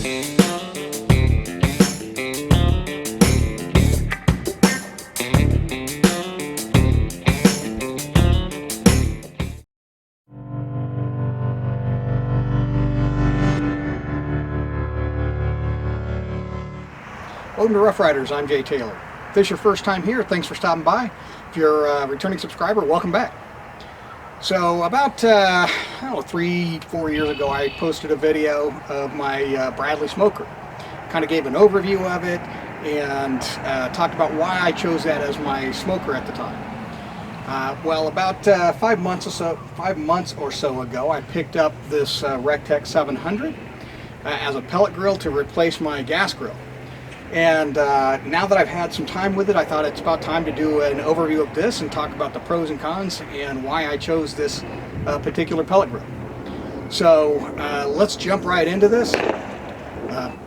Welcome to Rough Riders, I'm Jay Taylor. If this is your first time here, thanks for stopping by. If you're a returning subscriber, welcome back. So about, I don't know, 3-4 years ago, I posted a video of my Bradley smoker. Kind of gave an overview of it and talked about why I chose that as my smoker at the time. Well, about 5 months or so ago, I picked up this RecTeq 700 as a pellet grill to replace my gas grill. And now that I've had some time with it, I thought it's about time to do an overview of this and talk about the pros and cons and why I chose this particular pellet grill. So let's jump right into this.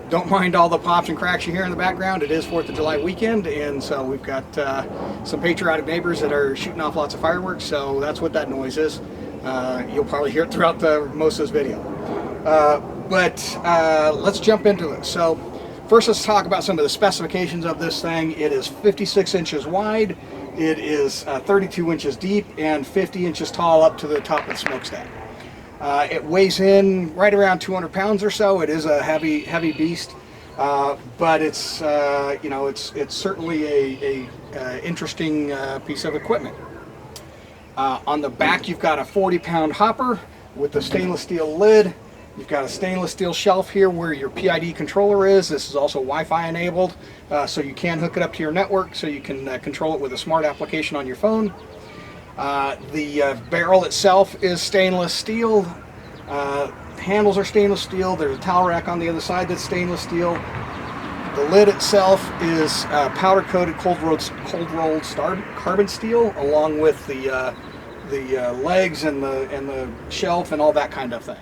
Don't mind all the pops and cracks you hear in the background. It is 4th of July weekend, and so we've got some patriotic neighbors that are shooting off lots of fireworks, so that's what that noise is. You'll probably hear it throughout most of this video. But let's jump into it. So first, let's talk about some of the specifications of this thing. It is 56 inches wide, it is 32 inches deep, and 50 inches tall up to the top of the smokestack. It weighs in right around 200 pounds or so. It is a heavy beast, but it's you know, it's certainly a interesting piece of equipment. On the back, you've got a 40-pound hopper with the stainless steel lid. You've got a stainless steel shelf here where your PID controller is. This is also Wi-Fi enabled, so you can hook it up to your network so you can control it with a smart application on your phone. The barrel itself is stainless steel. Handles are stainless steel. There's a towel rack on the other side that's stainless steel. The lid itself is powder-coated cold-rolled carbon steel, along with the legs and the shelf and all that kind of things.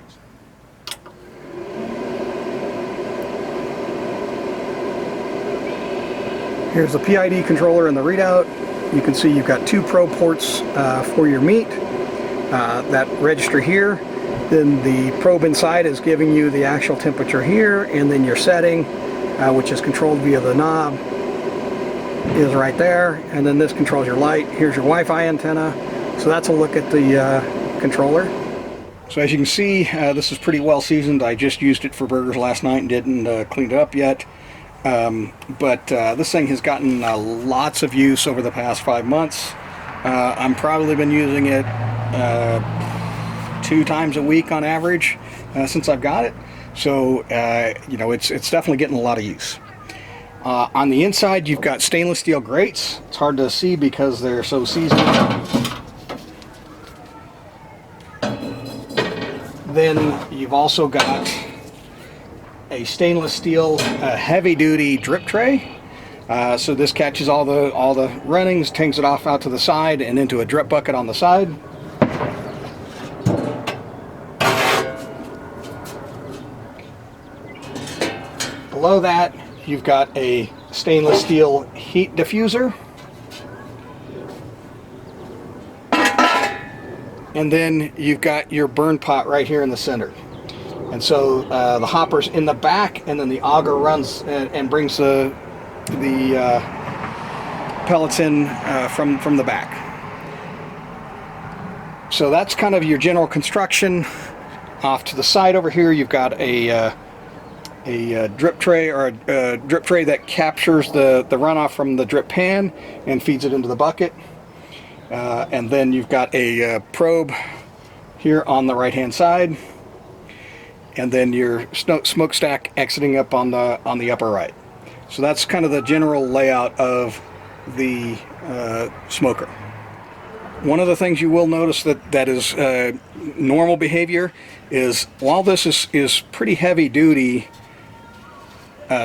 Here's the PID controller and the readout. You can see you've got 2 probe ports for your meat. That register here. Then the probe inside is giving you the actual temperature here, and then your setting, which is controlled via the knob, is right there. And then this controls your light. Here's your Wi-Fi antenna. So that's a look at the controller. So as you can see, this is pretty well seasoned. I just used it for burgers last night and didn't clean it up yet. But this thing has gotten lots of use over the past 5 months. I've probably been using it 2 times a week on average since I've got it. So you know, it's definitely getting a lot of use. On the inside, you've got stainless steel grates. It's hard to see because they're so seasoned. Then you've also got a stainless steel heavy-duty drip tray. So this catches all the runnings, takes it off out to the side and into a drip bucket on the side. Below that, you've got a stainless steel heat diffuser. And then you've got your burn pot right here in the center. And so the hopper's in the back, and then the auger runs and brings the pellets in from the back. So that's kind of your general construction. Off to the side over here, you've got a drip tray, or a drip tray that captures the runoff from the drip pan and feeds it into the bucket. And then you've got a probe here on the right hand side, and then your smokestack exiting up on the upper right. So that's kind of the general layout of the smoker. One of the things you will notice that is normal behavior is, while this is pretty heavy duty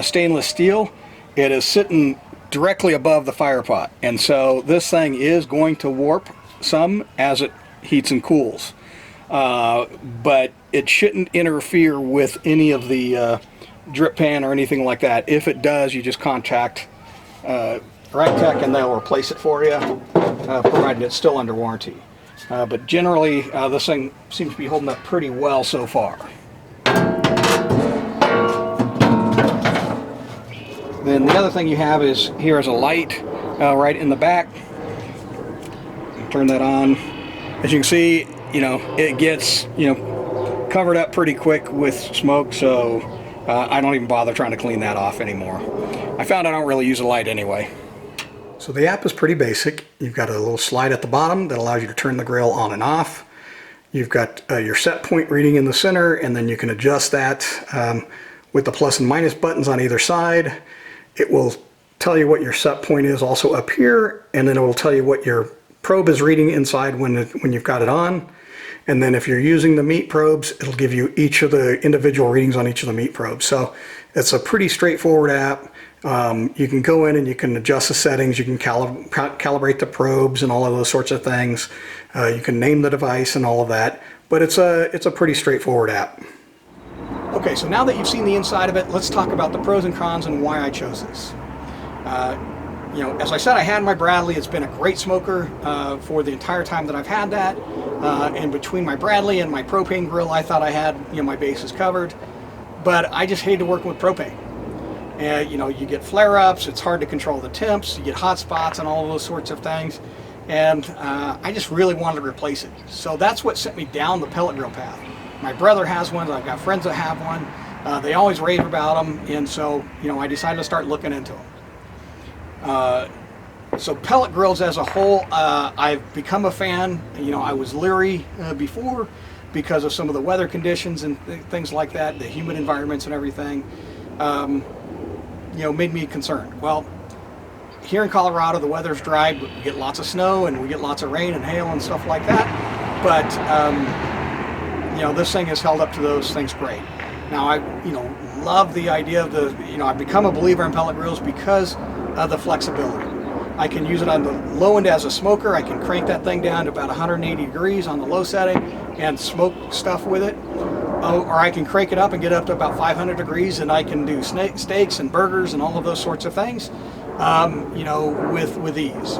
stainless steel, it is sitting directly above the fire pot, and so this thing is going to warp some as it heats and cools, but it shouldn't interfere with any of the drip pan or anything like that. If it does, you just contact RecTeq and they'll replace it for you, provided it's still under warranty. But generally, this thing seems to be holding up pretty well so far. then the other thing you have is here is a light right in the back. Turn that on. As you can see, you know, it gets, you know, covered up pretty quick with smoke, so I don't even bother trying to clean that off anymore. I found I don't really use a light anyway. So the app is pretty basic. You've got a little slide at the bottom that allows you to turn the grill on and off. You've got your set point reading in the center, and then you can adjust that with the plus and minus buttons on either side. It will tell you what your set point is also up here, and then it will tell you what your probe is reading inside when you've got it on. And then if you're using the meat probes, it'll give you each of the individual readings on each of the meat probes. So it's a pretty straightforward app. You can go in and you can adjust the settings, you can calibrate the probes and all of those sorts of things. You can name the device and all of that, but it's a pretty straightforward app. Okay, so now that you've seen the inside of it, let's talk about the pros and cons and why I chose this. You know, as I said, I had my Bradley. It's been a great smoker for the entire time that I've had that. And between my Bradley and my propane grill, I thought I had, you know, my bases covered. But I just hated working with propane. And you know, you get flare-ups, it's hard to control the temps, you get hot spots and all of those sorts of things. And I just really wanted to replace it. So that's what sent me down the pellet grill path. My brother has one, I've got friends that have one. They always rave about them, and so, you know, I decided to start looking into them. So pellet grills as a whole, I've become a fan. You know, I was leery before because of some of the weather conditions and things like that, the humid environments and everything. You know, made me concerned. Well, here in Colorado, the weather's dry, but we get lots of snow and we get lots of rain and hail and stuff like that. But, you know, this thing has held up to those things great. Now, I, you know, love the idea of the, you know, I've become a believer in pellet grills because of the flexibility. I can use it on the low end as a smoker. I can crank that thing down to about 180 degrees on the low setting and smoke stuff with it. Or I can crank it up and get up to about 500 degrees, and I can do steaks and burgers and all of those sorts of things, you know, with ease.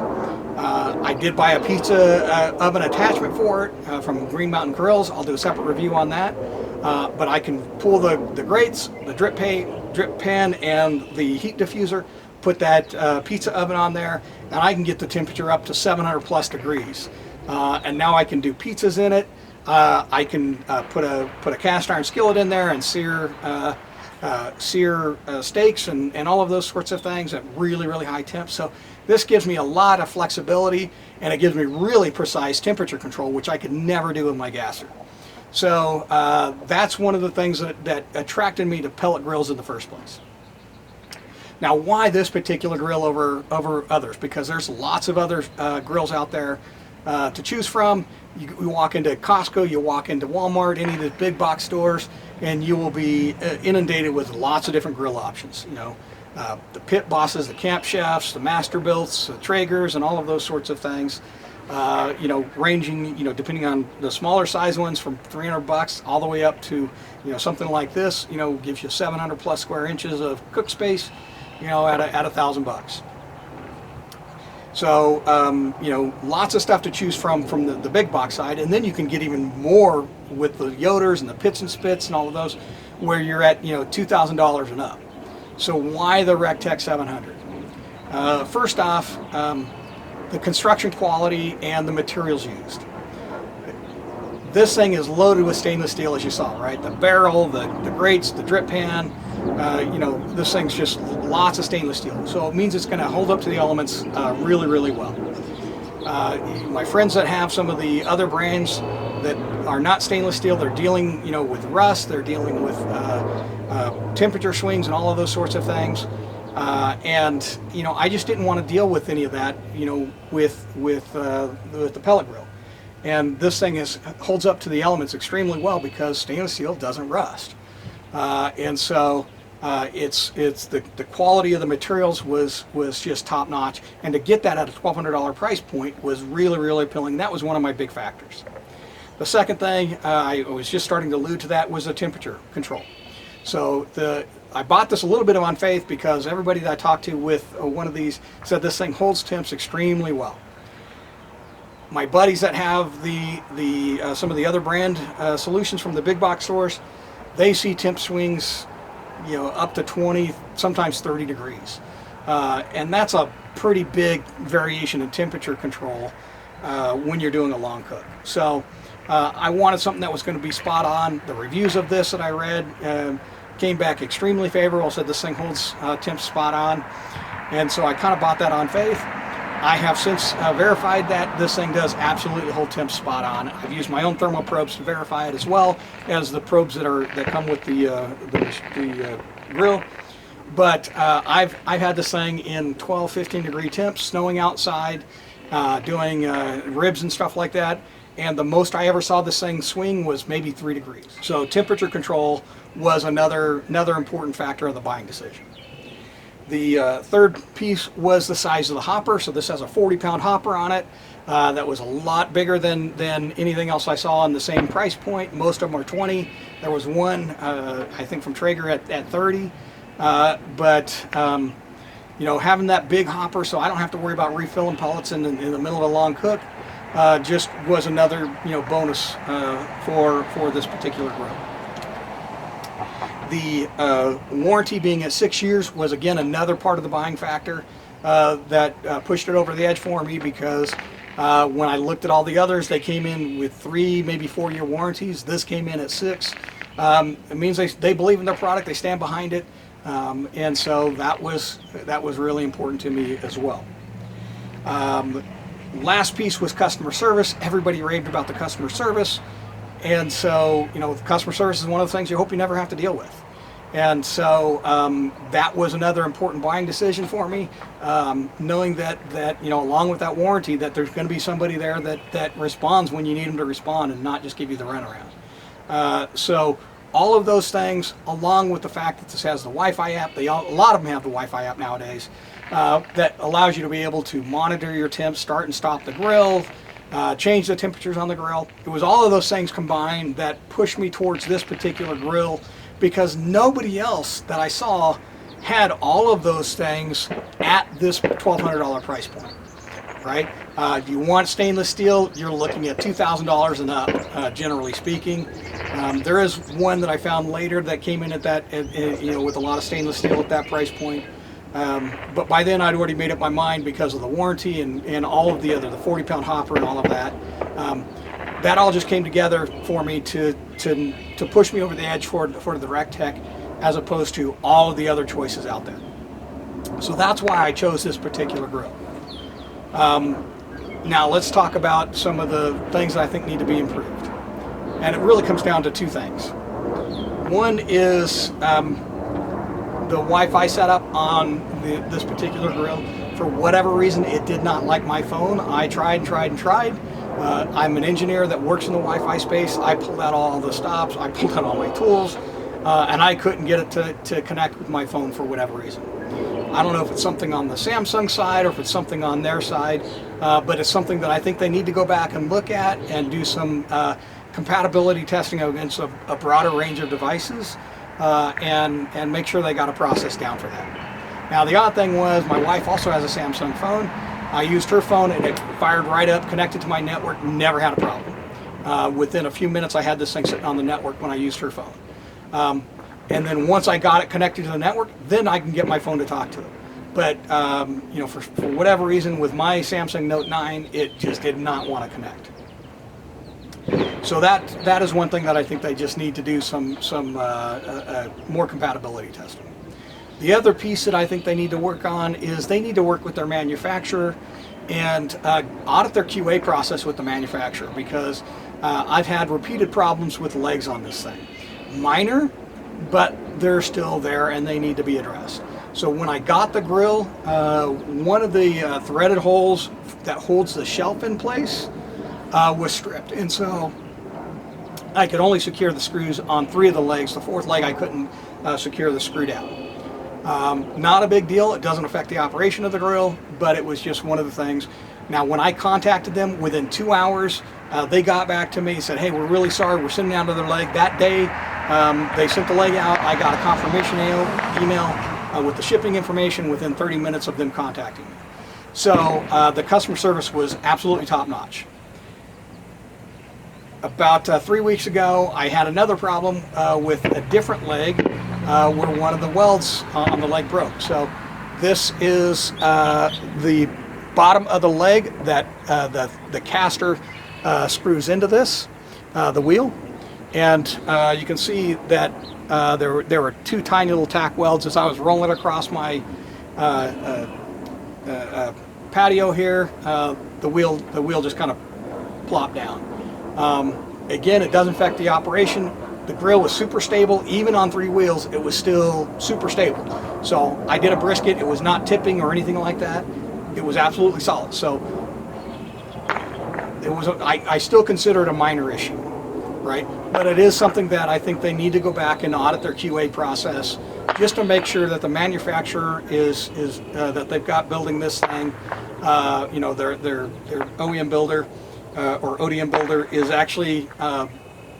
I did buy a pizza oven attachment for it from Green Mountain Grills. I'll do a separate review on that. But I can pull the grates, the drip pan, and the heat diffuser, put that pizza oven on there, and I can get the temperature up to 700 plus degrees. And now I can do pizzas in it. I can put a cast iron skillet in there and sear steaks and all of those sorts of things at really, really high temps. So this gives me a lot of flexibility, and it gives me really precise temperature control, which I could never do with my gasser. So that's one of the things that attracted me to pellet grills in the first place. Now, why this particular grill over others? Because there's lots of other grills out there to choose from. You walk into Costco, you walk into Walmart, any of the big box stores, and you will be inundated with lots of different grill options. You know, the pit bosses, the camp chefs, the Masterbuilts, the Traegers, and all of those sorts of things. You know, ranging, you know, depending on the smaller size ones from $300 all the way up to, you know, something like this, you know, gives you 700 plus square inches of cook space, you know, at $1,000. So, you know, lots of stuff to choose from the big box side, and then you can get even more with the Yoders and the pits and spits and all of those, where you're at, you know, $2,000 and up. So why the RecTeq 700? First off, the construction quality and the materials used. This thing is loaded with stainless steel, as you saw, right? The barrel, the grates, the drip pan, you know, this thing's just lots of stainless steel. So it means it's going to hold up to the elements really, really well. My friends that have some of the other brands that are not stainless steel, they're dealing, you know, with rust, they're dealing with temperature swings and all of those sorts of things. And, you know, I just didn't want to deal with any of that, you know, with the pellet grill. And this thing holds up to the elements extremely well because stainless steel doesn't rust. And so it's the quality of the materials was just top notch, and to get that at a $1,200 price point was really, really appealing. That was one of my big factors. The second thing, I was just starting to allude to that, was the temperature control. So I bought this a little bit on faith because everybody that I talked to with one of these said this thing holds temps extremely well. My buddies that have some of the other brand solutions from the big box stores, they see temp swings up to 20, sometimes 30 degrees. And that's a pretty big variation in temperature control when you're doing a long cook. So I wanted something that was going to be spot on. The reviews of this that I read came back extremely favorable, said this thing holds temps spot on. And so I kind of bought that on faith. I have since verified that this thing does absolutely hold temps spot on. I've used my own thermal probes to verify it, as well as the probes that come with the grill. But I've had this thing in 12, 15 degree temps, snowing outside, doing ribs and stuff like that. And the most I ever saw this thing swing was maybe 3 degrees. So temperature control was another important factor of the buying decision. The third piece was the size of the hopper. So this has a 40-pound hopper on it. That was a lot bigger than anything else I saw on the same price point. Most of them are 20. There was one, I think, from Traeger at 30. Having that big hopper, so I don't have to worry about refilling pellets in the middle of a long cook, just was another bonus for this particular grill. The warranty being at 6 years was again another part of the buying factor that pushed it over the edge for me, because when I looked at all the others, they came in with 3, maybe 4-year warranties. This came in at 6. It means they believe in their product, they stand behind it, and so that was really important to me as well. Last piece was customer service. Everybody raved about the customer service. And so, customer service is one of the things you hope you never have to deal with. And so that was another important buying decision for me, knowing that along with that warranty, that there's going to be somebody there that responds when you need them to respond, and not just give you the runaround. So all of those things, along with the fact that this has the Wi-Fi app, a lot of them have the Wi-Fi app nowadays, that allows you to be able to monitor your temps, start and stop the grill, change the temperatures on the grill. It was all of those things combined that pushed me towards this particular grill, because nobody else that I saw had all of those things at this $1,200 price point, right? If you want stainless steel, you're looking at $2,000 and up, generally speaking. There is one that I found later that came in at that, with a lot of stainless steel at that price point. But by then I'd already made up my mind, because of the warranty and all of the 40-pound hopper and all of that. That all just came together for me to push me over the edge for the RecTeq, as opposed to all of the other choices out there. So that's why I chose this particular grill. Now let's talk about some of the things that I think need to be improved. And it really comes down to 2 things. One is the Wi-Fi setup on this particular grill. For whatever reason, it did not like my phone. I tried and tried and tried. I'm an engineer that works in the Wi-Fi space. I pulled out all the stops, I pulled out all my tools, and I couldn't get it to connect with my phone for whatever reason. I don't know if it's something on the Samsung side or if it's something on their side, but it's something that I think they need to go back and look at and do some compatibility testing against a broader range of devices, and make sure they got a process down for that. Now the odd thing was, my wife also has a Samsung phone. I used her phone and it fired right up, connected to my network, never had a problem. Within a few minutes I had this thing sitting on the network when I used her phone. And then once I got it connected to the network, then I can get my phone to talk to it. But for whatever reason, with my Samsung Note 9, it just did not want to connect. So that is one thing that I think they just need to do some more compatibility testing. The other piece that I think they need to work on is they need to work with their manufacturer and audit their QA process with the manufacturer, because I've had repeated problems with legs on this thing. Minor, but they're still there and they need to be addressed. So when I got the grill, one of the threaded holes that holds the shelf in place was stripped, and so I could only secure the screws on 3 of the legs. The 4th leg I couldn't secure the screw down. Not a big deal, it doesn't affect the operation of the grill, but it was just one of the things. Now when I contacted them, within 2 hours, they got back to me and said, hey, we're really sorry, we're sending down to their leg. That day, they sent the leg out. I got a confirmation email with the shipping information within 30 minutes of them contacting me. So the customer service was absolutely top-notch. About 3 weeks ago, I had another problem with a different leg, where one of the welds on the leg broke. So this is the bottom of the leg that the caster screws into this, the wheel. And you can see that there were two tiny little tack welds as I was rolling across my patio here. The wheel just kind of plopped down. Again, it doesn't affect the operation. The grill was super stable. Even on 3 wheels, it was still super stable. So I did a brisket. It was not tipping or anything like that. It was absolutely solid. So it was. I still consider it a minor issue, right? But it is something that I think they need to go back and audit their QA process, just to make sure that the manufacturer is that they've got building this thing. You know, their OEM builder or ODM builder is actually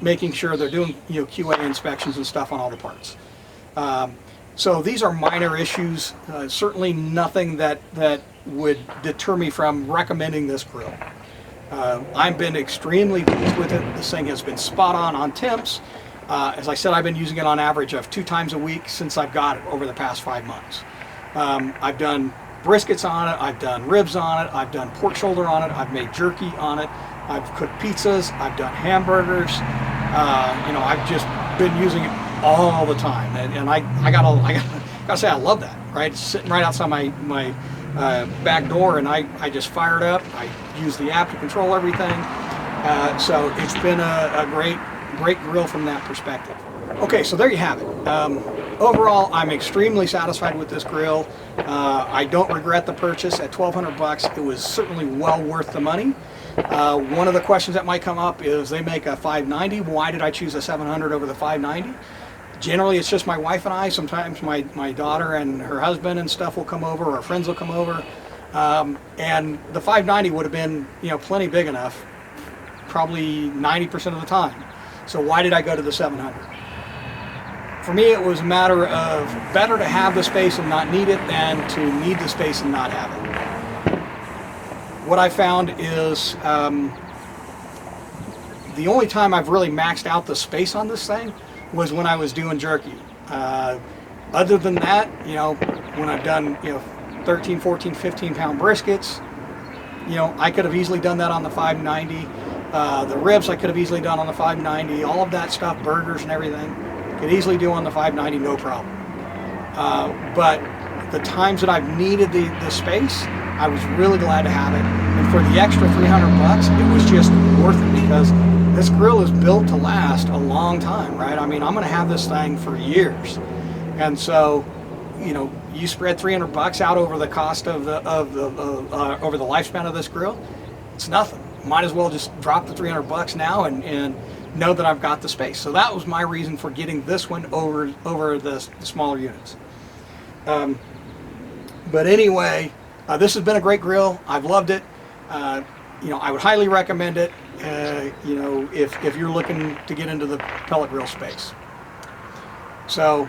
making sure they're doing, you know, QA inspections and stuff on all the parts. So these are minor issues. Certainly nothing that would deter me from recommending this grill. I've been extremely pleased with it. This thing has been spot on temps. As I said, I've been using it on average of 2 times a week since I've got it over the past 5 months. I've done briskets on it, I've done ribs on it, I've done pork shoulder on it, I've made jerky on it, I've cooked pizzas, I've done hamburgers. You know, I've just been using it all the time, and I gotta say I love that. Right, it's sitting right outside my back door, and I just fire it up. I use the app to control everything. So it's been a great grill from that perspective. Okay, so there you have it. Overall, I'm extremely satisfied with this grill. I don't regret the purchase. At $1,200, it was certainly well worth the money. One of the questions that might come up is they make a 590. Why did I choose a 700 over the 590? Generally, it's just my wife and I. Sometimes my daughter and her husband and stuff will come over, or friends will come over. And the 590 would have been, you know, plenty big enough, probably 90% of the time. So why did I go to the 700? For me, it was a matter of better to have the space and not need it than to need the space and not have it. What I found is the only time I've really maxed out the space on this thing was when I was doing jerky. Other than that, you know, when I've done, you know, 13, 14, 15 pound briskets, you know, I could have easily done that on the 590. The ribs I could have easily done on the 590. All of that stuff, burgers and everything, could easily do on the 590, no problem. But the times that I've needed the space, I was really glad to have it. And for the extra $300, it was just worth it, because this grill is built to last a long time, right? I mean, I'm going to have this thing for years. And so, you know, you spread $300 out over the cost of over the lifespan of this grill, it's nothing. Might as well just drop the $300 now and know that I've got the space. So that was my reason for getting this one over the smaller units. But anyway, this has been a great grill. I've loved it. You know, I would highly recommend it. You know, if you're looking to get into the pellet grill space. So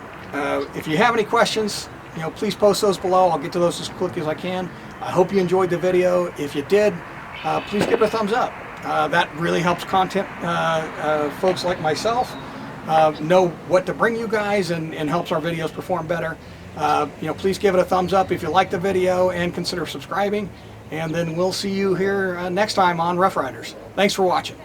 if you have any questions, you know, please post those below. I'll get to those as quickly as I can. I hope you enjoyed the video. If you did, please give it a thumbs up. That really helps content folks like myself know what to bring you guys, and helps our videos perform better. You know, please give it a thumbs up if you like the video, and consider subscribing. And then we'll see you here next time on Rough Riders. Thanks for watching.